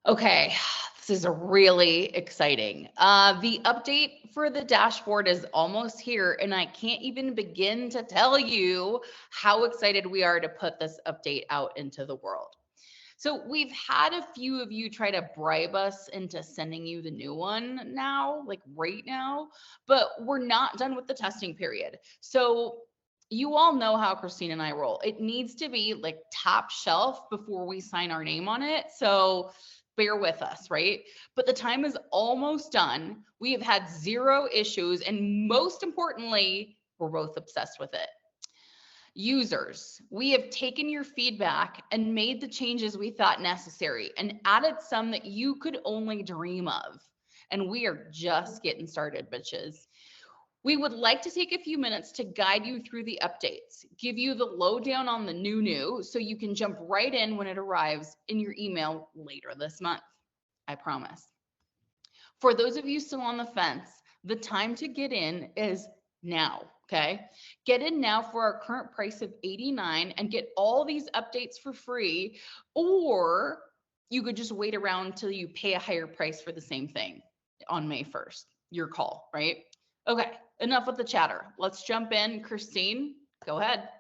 Okay, this is really exciting. The update for the dashboard is almost here, and I can't even begin to tell you how excited we are to put this update out into the world. So we've had a few of you try to bribe us into sending you the new one now, like right now, but we're not done with the testing period. So you all know how Christine and I roll. It needs to be like top shelf before we sign our name on it. So bear with us, right? But the time is almost done. We have had 0 issues, and most importantly, we're both obsessed with it. Users, we have taken your feedback and made the changes we thought necessary and added some that you could only dream of. And we are just getting started, bitches. We would like to take a few minutes to guide you through the updates, give you the lowdown on the new, so you can jump right in when it arrives in your email later this month. I promise. For those of you still on the fence, the time to get in is now, okay? Get in now for our current price of $89 and get all these updates for free, or you could just wait around until you pay a higher price for the same thing on May 1st. Your call, right? Okay, enough with the chatter. Let's jump in. Christine, go ahead.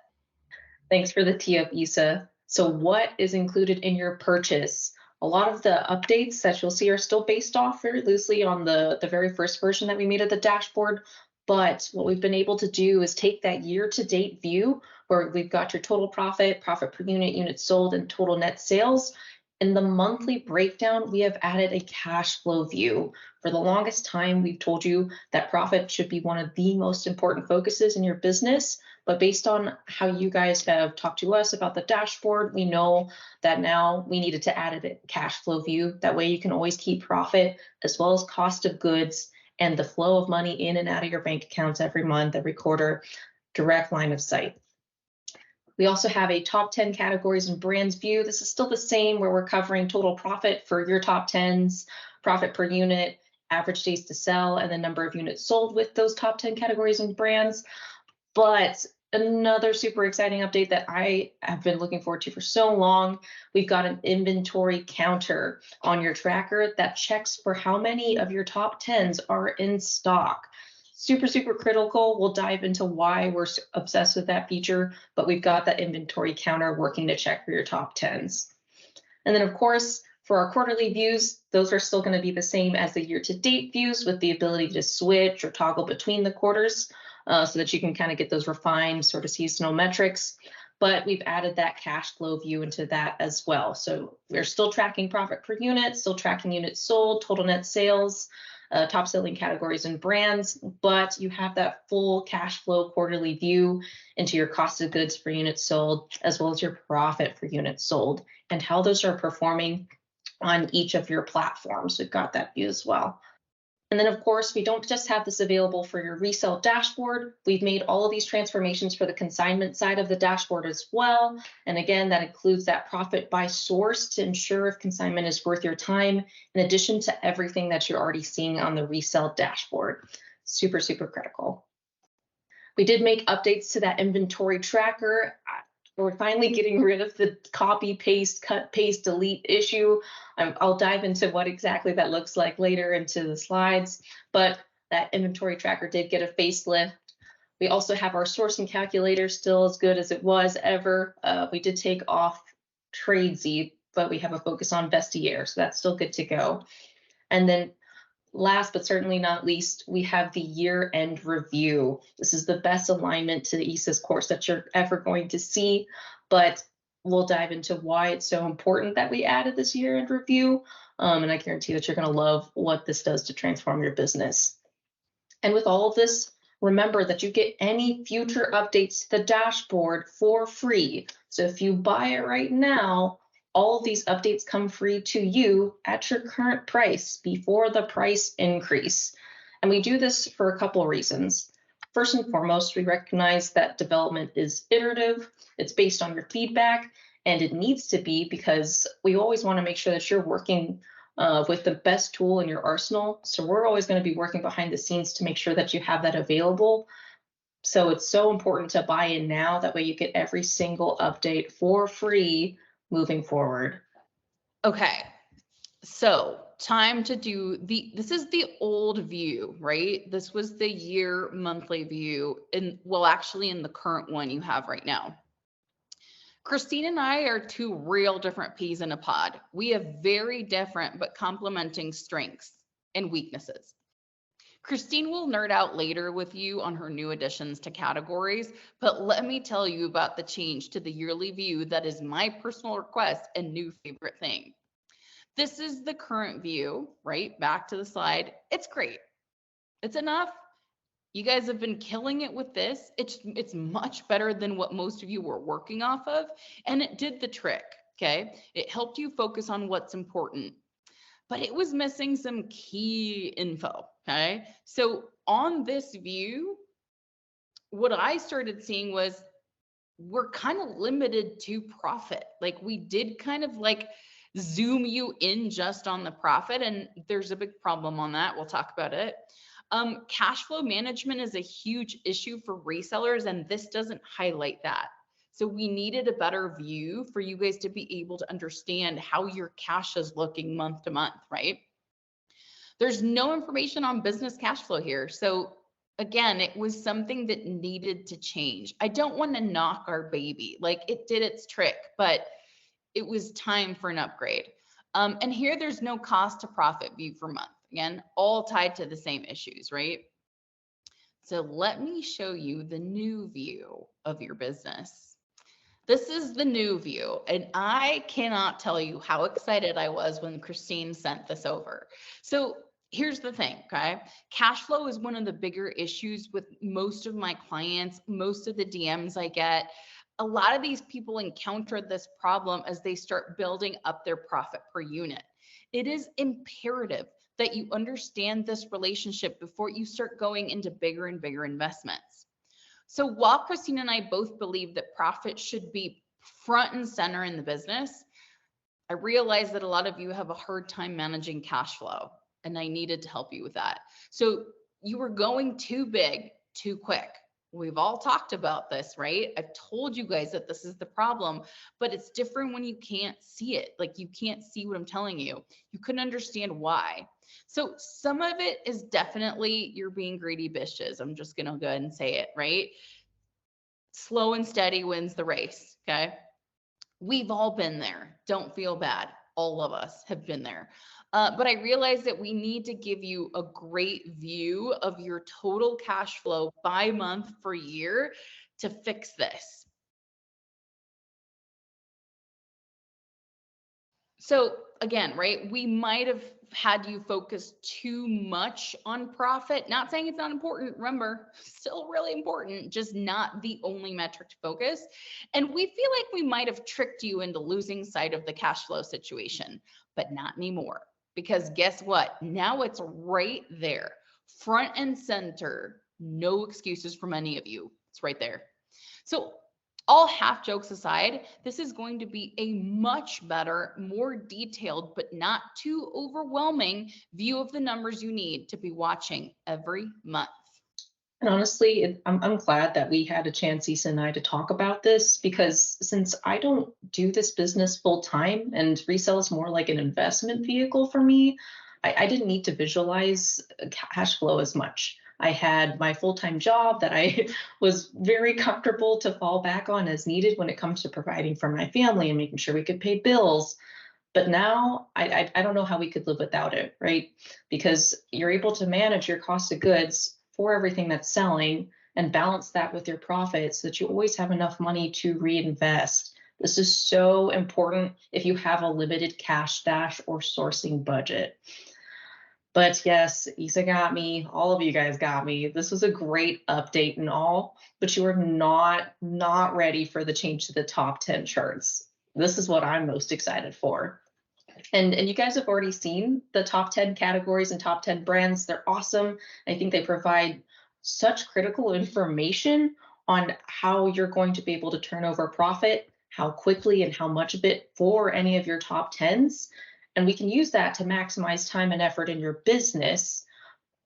Thanks for the tee up, Isa. So what is included in your purchase? A lot of the updates that you'll see are still based off very loosely on the very first version that we made of the dashboard. But what we've been able to do is take that year-to-date view where we've got your total profit, profit per unit, units sold, and total net sales. In the monthly breakdown, we have added a cash flow view. For the longest time, we've told you that profit should be one of the most important focuses in your business. But based on how you guys have talked to us about the dashboard, we know that now we needed to add a cash flow view. That way you can always keep profit as well as cost of goods and the flow of money in and out of your bank accounts every month, every quarter, direct line of sight. We also have a top 10 categories and brands view. This is still the same where we're covering total profit for your top 10s, profit per unit, average days to sell, and the number of units sold with those top 10 categories and brands. But another super exciting update that I have been looking forward to for so long, we've got an inventory counter on your tracker that checks for how many of your top 10s are in stock. Super, super critical. We'll dive into why we're obsessed with that feature, but we've got that inventory counter working to check for your top 10s. And then of course, for our quarterly views, those are still going to be the same as the year-to-date views with the ability to switch or toggle between the quarters so that you can kind of get those refined sort of seasonal metrics. But we've added that cash flow view into that as well. So we're still tracking profit per unit, still tracking units sold, total net sales, top selling categories and brands, but you have that full cash flow quarterly view into your cost of goods per unit sold, as well as your profit per unit sold, and how those are performing on each of your platforms. We've got that view as well. And then of course, we don't just have this available for your resale dashboard. We've made all of these transformations for the consignment side of the dashboard as well. And again, that includes that profit by source to ensure if consignment is worth your time, in addition to everything that you're already seeing on the resale dashboard. Super, super critical. We did make updates to that inventory tracker. We're finally getting rid of the copy, paste, cut, paste, delete issue. I'll dive into what exactly that looks like later into the slides, but that inventory tracker did get a facelift. We also have our sourcing calculator still as good as it was ever. We did take off Tradesy, but we have a focus on Vestiaire, so that's still good to go. And then last but certainly not least, we have the year-end review. This is the best alignment to the Isa's course that you're ever going to see, but we'll dive into why it's so important that we added this year-end review. And I guarantee that you're going to love what this does to transform your business. And with all of this, remember that you get any future updates to the dashboard for free. So if you buy it right now, all of these updates come free to you at your current price before the price increase. And we do this for a couple of reasons. First and foremost, we recognize that development is iterative, it's based on your feedback, and it needs to be because we always want to make sure that you're working with the best tool in your arsenal. So we're always going to be working behind the scenes to make sure that you have that available. So it's so important to buy in now. That way you get every single update for free moving forward. Okay, So time to do this is the old view, right? This was the year monthly view, and well, actually in the current one you have right now. Christine and I are two real different peas in a pod. We have very different but complementing strengths and weaknesses. Christine will nerd out later with you on her new additions to categories, but let me tell you about the change to the yearly view that is my personal request and new favorite thing. This is the current view, right? Back to the slide. It's great. It's enough. You guys have been killing it with this. It's much better than what most of you were working off of, and it did the trick, okay? It helped you focus on what's important, but it was missing some key info, okay? So on this view, what I started seeing was we're kind of limited to profit. Like we did kind of like zoom you in just on the profit, and there's a big problem on that. We'll talk about it. Cash flow management is a huge issue for resellers, and this doesn't highlight that. So we needed a better view for you guys to be able to understand how your cash is looking month to month, right? There's no information on business cash flow here. So again, it was something that needed to change. I don't want to knock our baby. Like it did its trick, but it was time for an upgrade. And here there's no cost to profit view for month. Again, all tied to the same issues, right? So let me show you the new view of your business. This is the new view, and I cannot tell you how excited I was when Christine sent this over. So here's the thing, okay? Cash flow is one of the bigger issues with most of my clients, most of the DMs I get. A lot of these people encounter this problem as they start building up their profit per unit. It is imperative that you understand this relationship before you start going into bigger and bigger investments. So while Christine and I both believe that profit should be front and center in the business, I realize that a lot of you have a hard time managing cash flow, and I needed to help you with that. So you were going too big, too quick. We've all talked about this, right? I've told you guys that this is the problem, but it's different when you can't see it. Like you can't see what I'm telling you. You couldn't understand why. So some of it is definitely you're being greedy bitches. I'm just going to go ahead and say it, right? Slow and steady wins the race, okay? We've all been there. Don't feel bad. All of us have been there. But I realize that we need to give you a great view of your total cash flow by month for year to fix this. So again, right, we might have had you focus too much on profit. Not saying it's not important. Remember, still really important, just not the only metric to focus. And we feel like we might have tricked you into losing sight of the cash flow situation, but not anymore. Because guess what? Now it's right there, front and center. No excuses from any of you. It's right there. So all half jokes aside, this is going to be a much better, more detailed, but not too overwhelming view of the numbers you need to be watching every month. And honestly, I'm glad that we had a chance, Issa and I, to talk about this, because since I don't do this business full time and resale is more like an investment vehicle for me, I didn't need to visualize cash flow as much. I had my full-time job that I was very comfortable to fall back on as needed when it comes to providing for my family and making sure we could pay bills. But now I don't know how we could live without it, right? Because you're able to manage your cost of goods for everything that's selling and balance that with your profits so that you always have enough money to reinvest. This is so important if you have a limited cash stash or sourcing budget. But yes, Issa got me. All of you guys got me. This was a great update and all, but you are not ready for the change to the top 10 charts. This is what I'm most excited for. And you guys have already seen the top 10 categories and top 10 brands. They're awesome. I think they provide such critical information on how you're going to be able to turn over profit, how quickly and how much of it for any of your top 10s. And we can use that to maximize time and effort in your business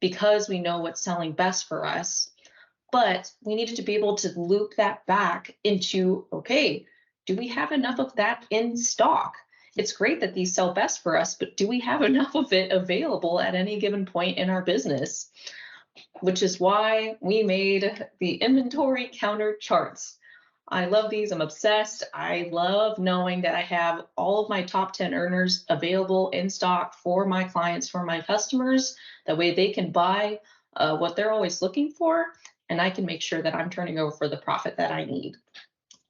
because we know what's selling best for us. But we needed to be able to loop that back into, okay, do we have enough of that in stock? It's great that these sell best for us, but do we have enough of it available at any given point in our business? Which is why we made the inventory counter charts. I love these. I'm obsessed. I love knowing that I have all of my top 10 earners available in stock for my clients, for my customers. That way they can buy what they're always looking for, and I can make sure that I'm turning over for the profit that I need.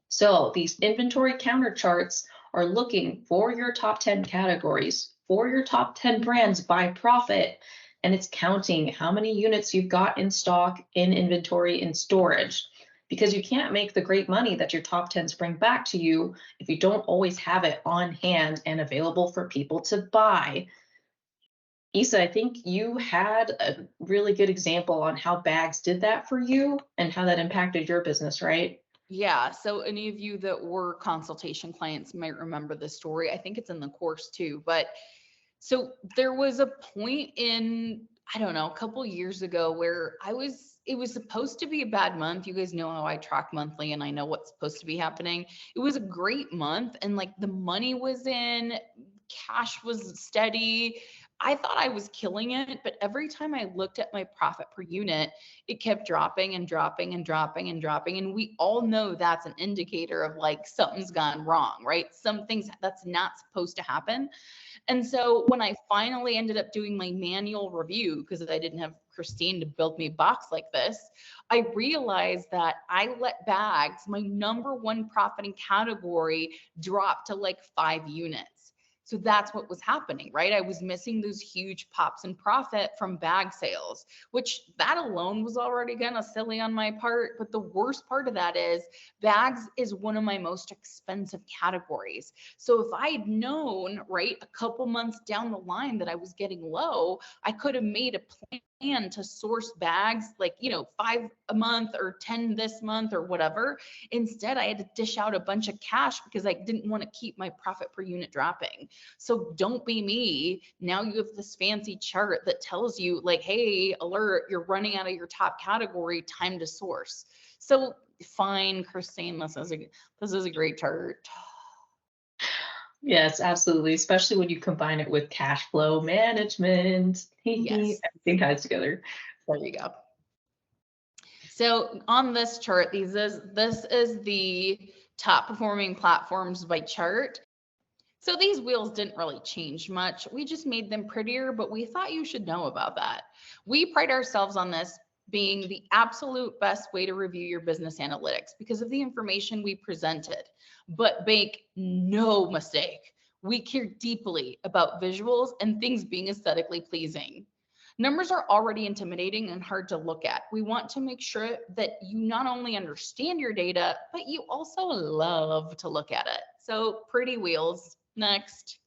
So these inventory counter charts are looking for your top 10 categories, for your top 10 brands by profit, and it's counting how many units you've got in stock, in inventory, in storage. Because you can't make the great money that your top 10s bring back to you if you don't always have it on hand and available for people to buy. Isa, I think you had a really good example on how bags did that for you and how that impacted your business, right? Yeah. So any of you that were consultation clients might remember this story. I think it's in the course too. But so there was a point in, I don't know, a couple years ago where it was supposed to be a bad month. You guys know how I track monthly and I know what's supposed to be happening. It was a great month and like the money was in, cash was steady. I thought I was killing it, but every time I looked at my profit per unit, it kept dropping and dropping and dropping and dropping. And we all know that's an indicator of like something's gone wrong, right? Some things that's not supposed to happen. And so when I finally ended up doing my manual review, because I didn't have Christine to build me a box like this, I realized that I let bags, my number one profiting category, drop to like 5 units. So that's what was happening, right? I was missing those huge pops in profit from bag sales, which that alone was already kind of silly on my part. But the worst part of that is bags is one of my most expensive categories. So if I had known, right, a couple months down the line that I was getting low, I could have made a plan to source bags like, 5 a month or 10 this month or whatever. Instead, I had to dish out a bunch of cash because I didn't want to keep my profit per unit dropping. So don't be me. Now you have this fancy chart that tells you like, hey, alert, you're running out of your top category, time to source. So fine, Christine, this is a great chart. Yes, absolutely. Especially when you combine it with cash flow management. Yes. Everything ties together. There you go. So on this chart, this is the top performing platforms by chart. So these wheels didn't really change much. We just made them prettier, but we thought you should know about that. We pride ourselves on this being the absolute best way to review your business analytics because of the information we presented. But make no mistake, we care deeply about visuals and things being aesthetically pleasing. Numbers are already intimidating and hard to look at. We want to make sure that you not only understand your data, but you also love to look at it. So pretty wheels, next.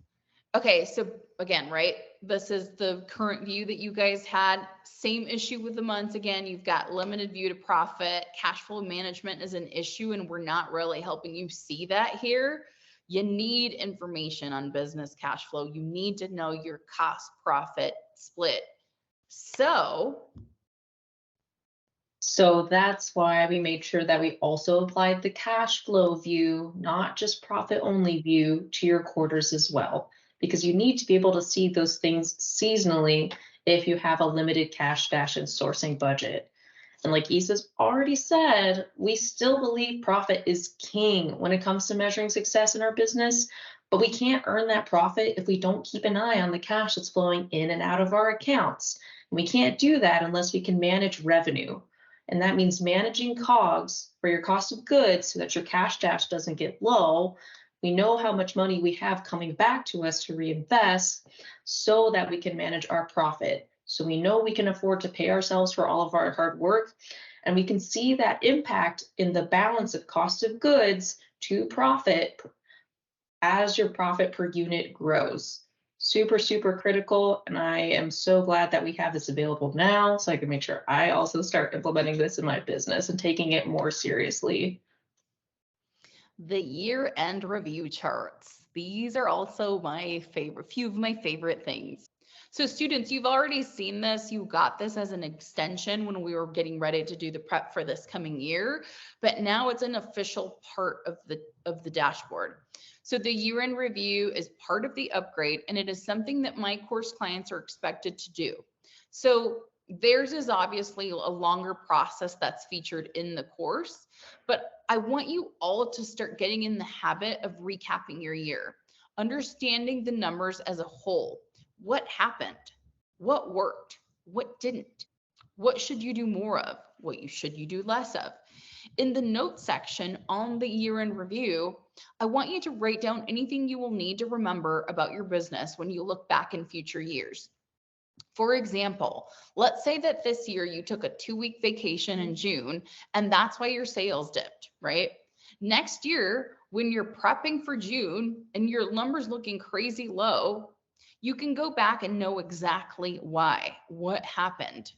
Okay, so again, right, this is the current view that you guys had. Same issue with the months. Again, you've got limited view to profit. Cash flow management is an issue, and we're not really helping you see that here. You need information on business cash flow. You need to know your cost profit split. So that's why we made sure that we also applied the cash flow view, not just profit only view, to your quarters as well, because you need to be able to see those things seasonally if you have a limited cash stash and sourcing budget. And like Isa's already said, we still believe profit is king when it comes to measuring success in our business, but we can't earn that profit if we don't keep an eye on the cash that's flowing in and out of our accounts. And we can't do that unless we can manage revenue. And that means managing COGS for your cost of goods so that your cash stash doesn't get low. We know how much money we have coming back to us to reinvest so that we can manage our profit. So we know we can afford to pay ourselves for all of our hard work. And we can see that impact in the balance of cost of goods to profit as your profit per unit grows. Super, super critical. And I am so glad that we have this available now so I can make sure I also start implementing this in my business and taking it more seriously. The year-end review charts. These are also my favorite, few of my favorite things. So students, you've already seen this. You got this as an extension when we were getting ready to do the prep for this coming year, but now it's an official part of the dashboard. So the year-end review is part of the upgrade, and it is something that my course clients are expected to do. So theirs is obviously a longer process that's featured in the course, but I want you all to start getting in the habit of recapping your year, understanding the numbers as a whole. What happened? What worked? What didn't? What should you do more of? What should you do less of? In the notes section on the year-end review, I want you to write down anything you will need to remember about your business when you look back in future years. For example, let's say that this year you took a 2-week vacation in June, and that's why your sales dipped, right? Next year, when you're prepping for June and your numbers looking crazy low, you can go back and know exactly why, what happened.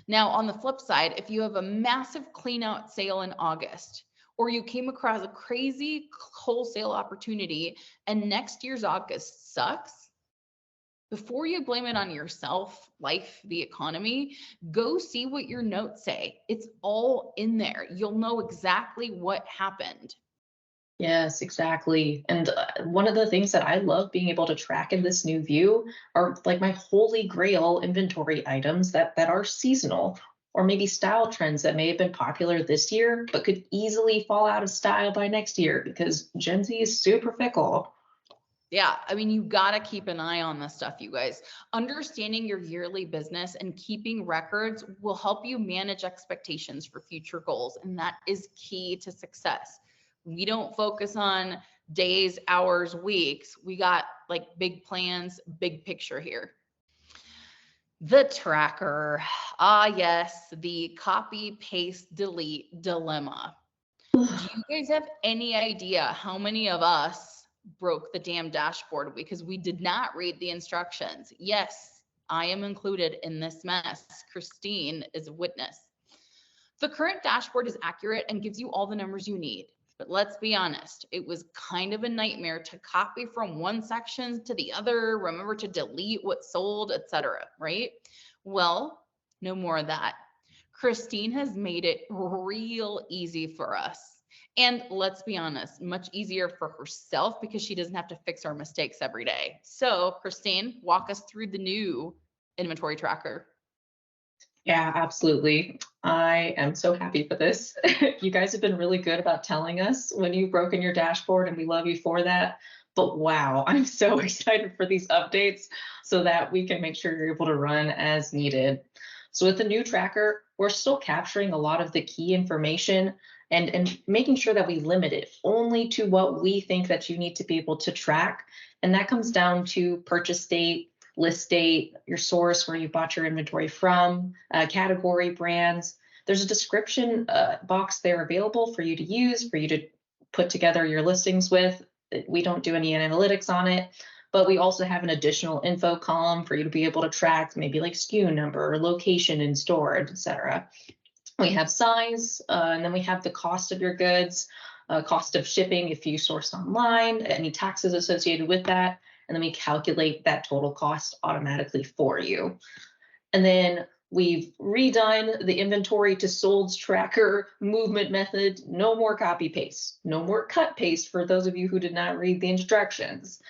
Now, on the flip side, if you have a massive clean out sale in August, or you came across a crazy wholesale opportunity and next year's August sucks, before you blame it on yourself, life, the economy, go see what your notes say. It's all in there. You'll know exactly what happened. Yes, exactly. And one of the things that I love being able to track in this new view are like my holy grail inventory items that are seasonal, or maybe style trends that may have been popular this year, but could easily fall out of style by next year because Gen Z is super fickle. Yeah, I mean, you got to keep an eye on this stuff, you guys. Understanding your yearly business and keeping records will help you manage expectations for future goals. And that is key to success. We don't focus on days, hours, weeks. We got like big plans, big picture here. The tracker. Ah, yes, the copy, paste, delete dilemma. Do you guys have any idea how many of us broke the damn dashboard because we did not read the instructions? Yes, I am included in this mess. Christine is a witness. The current dashboard is accurate and gives you all the numbers you need. But let's be honest, it was kind of a nightmare to copy from one section to the other, remember to delete what sold, etc., right? Well, no more of that. Christine has made it real easy for us. And let's be honest, much easier for herself because she doesn't have to fix our mistakes every day. So, Christine, walk us through the new inventory tracker. Yeah, absolutely. I am so happy for this. You guys have been really good about telling us when you've broken your dashboard, and we love you for that. But wow, I'm so excited for these updates so that we can make sure you're able to run as needed. So with the new tracker, we're still capturing a lot of the key information and making sure that we limit it only to what we think that you need to be able to track. And that comes down to purchase date, list date, your source, where you bought your inventory from, category, brands. There's a description box there available for you to use, for you to put together your listings with. We don't do any analytics on it, but we also have an additional info column for you to be able to track maybe like SKU number or location in store, etc. We have size, and then we have the cost of your goods, cost of shipping if you source online, any taxes associated with that, and then we calculate that total cost automatically for you. And then we've redone the inventory to solds tracker movement method. No more copy paste, no more cut paste for those of you who did not read the instructions.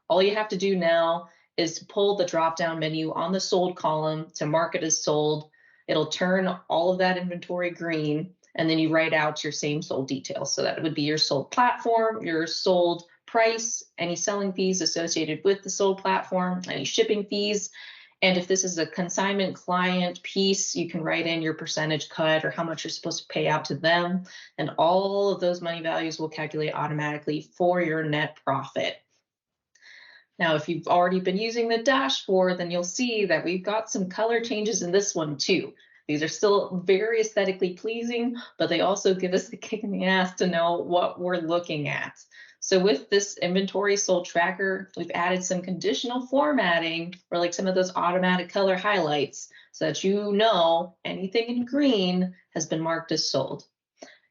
All you have to do now is to pull the drop down menu on the sold column to mark it as sold. It'll turn all of that inventory green, and then you write out your same sold details. So that would be your sold platform, your sold price, any selling fees associated with the sold platform, any shipping fees. And if this is a consignment client piece, you can write in your percentage cut or how much you're supposed to pay out to them. And all of those money values will calculate automatically for your net profit. Now, if you've already been using the dashboard, then you'll see that we've got some color changes in this one too. These are still very aesthetically pleasing, but they also give us the kick in the ass to know what we're looking at. So with this inventory sold tracker, we've added some conditional formatting for like some of those automatic color highlights so that you know anything in green has been marked as sold.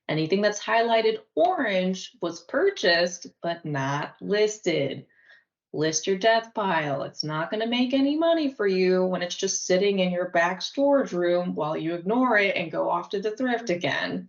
Anything that's highlighted orange was purchased but not listed. List your death pile. It's not going to make any money for you when it's just sitting in your back storage room while you ignore it and go off to the thrift again.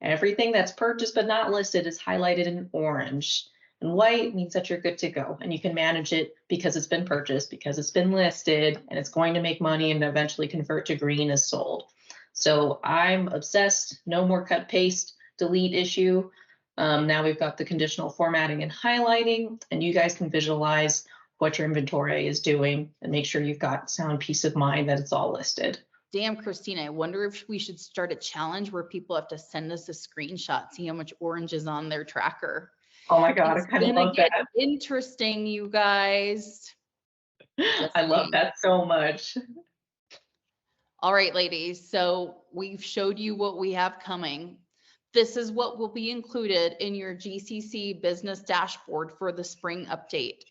Everything that's purchased but not listed is highlighted in orange. And white means that you're good to go and you can manage it because it's been purchased, because it's been listed, and it's going to make money and eventually convert to green as sold. So I'm obsessed. No more cut, paste, delete issue. Now we've got the conditional formatting and highlighting, and you guys can visualize what your inventory is doing and make sure you've got sound peace of mind that it's all listed. Damn, Christina, I wonder if we should start a challenge where people have to send us a screenshot, see how much orange is on their tracker. Oh my God, It's I kind of gonna love get that. interesting, you guys. Just I love saying. that so much. All right, ladies, so we've showed you what we have coming. This is what will be included in your GCC Business Dashboard for the spring update.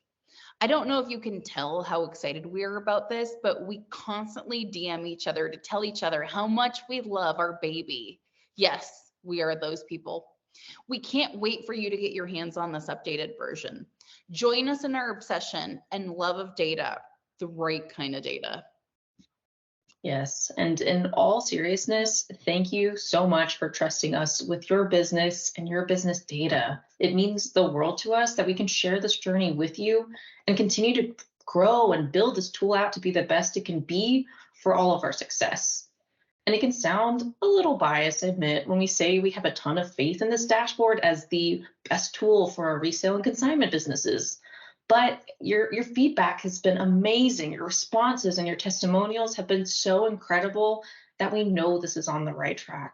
I don't know if you can tell how excited we are about this, but we constantly DM each other to tell each other how much we love our baby. Yes, we are those people. We can't wait for you to get your hands on this updated version. Join us in our obsession and love of data, the right kind of data. Yes. And in all seriousness, thank you so much for trusting us with your business and your business data. It means the world to us that we can share this journey with you and continue to grow and build this tool out to be the best it can be for all of our success. And it can sound a little biased, I admit, when we say we have a ton of faith in this dashboard as the best tool for our resale and consignment businesses. But your feedback has been amazing. Your responses and your testimonials have been so incredible that we know this is on the right track.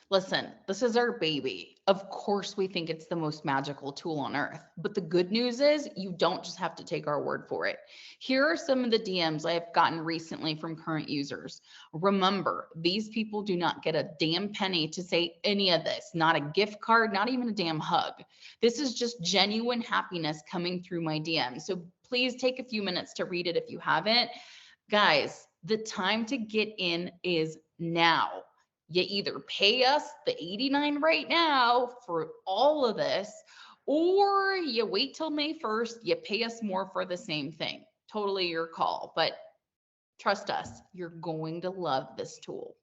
Listen, this is our baby. Of course, we think it's the most magical tool on earth. But the good news is you don't just have to take our word for it. Here are some of the DMs I have gotten recently from current users. Remember, these people do not get a damn penny to say any of this, not a gift card, not even a damn hug. This is just genuine happiness coming through my DM. So please take a few minutes to read it if you haven't. Guys, the time to get in is now. You either pay us the $89 right now for all of this, or you wait till May 1st, you pay us more for the same thing. Totally your call, but trust us, you're going to love this tool.